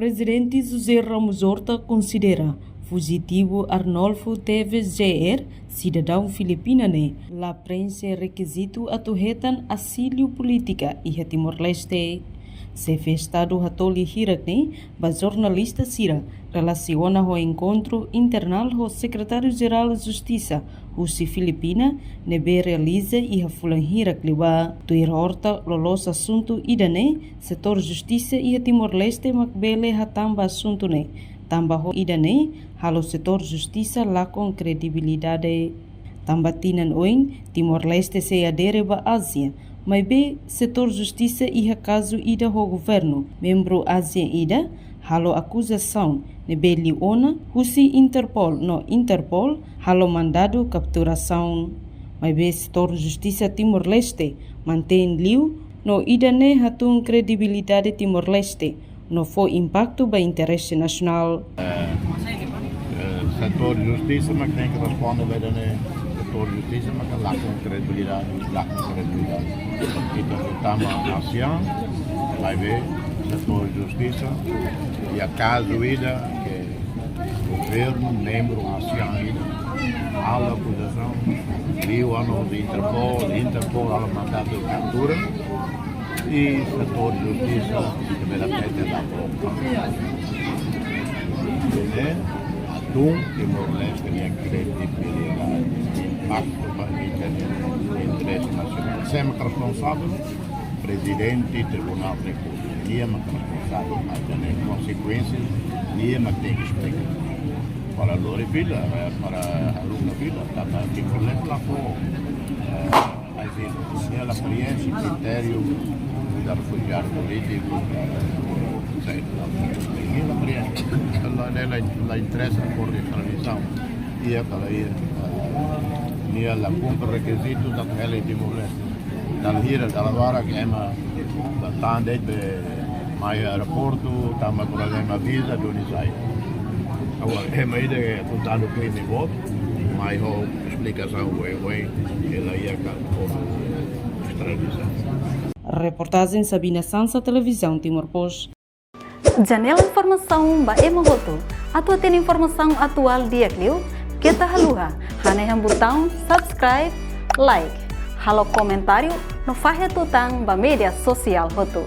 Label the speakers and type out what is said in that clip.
Speaker 1: Presidente José Ramos Horta considera Fujitivu Arnolfo teve GR, cidadão filipina, la Prienxe Rekrizitu atuhetan Asiliu política e Timor-Leste. Se festado hatoli hirak ba jornalista sira relaciona o encontro internal ho secretário-geral de Justiça Rusi Filipina nebe realiza e hafulan hirak liwa tuir horta lolos assunto idane setor justiça e Timor-Leste makbele hatamba assunto tamba ho idane halo setor justiça lá com credibilidade tamba tinan oin Timor-Leste se adere ba Ásia. Mas bem, setor justiça e caso ida ao governo, membro Ásia ida, halo acusação, nebe liona, husi Interpol, no Interpol, halo mandado capturação. Mas bem, setor justiça Timor-Leste, mantém liu, no ida ne hatun credibilidade Timor-Leste, no foi impacto ba interesse nacional.
Speaker 2: Setor justiça, mas tem que responder bem, setor justiça, mas lá com credibilidade, Kita utama ASEAN, vai ver, setor justiça, e a caso ida, que o governo, membro ASEAN ida, há a acusação, viu ano de Interpol, há mandado de captura, e setor justiça, primeira pede da boca. Timor-Leste tem credibilidade, impacto para o interesse nacional. Sempre responsável, presidente do Tribunal de Contas. Dia mas responsável, mas tem consequências, dia mas tem que explicar. Para a Lore Vila, para a aluna Vila, para Timor-Leste lá for, a Prienxe, critério da refugiado político, ela interessa por extradição e ela cumpre requisitos da lei de Timor-Leste. Da vara que é uma tanda de mais aeroporto, tama problema visa do Nisai. Agora é uma ideia que está no crime voto, mas a explicação é ela ia por extradição.
Speaker 1: Reportagem Sabina Sansa, Televisão Timor-Post.
Speaker 3: Janela informação ba emogoto. Atua tem informação atual dia clio. Kita haluha. Haneham botão subscribe, like. Halo comentário no faixa tutang ba media sosial hotu.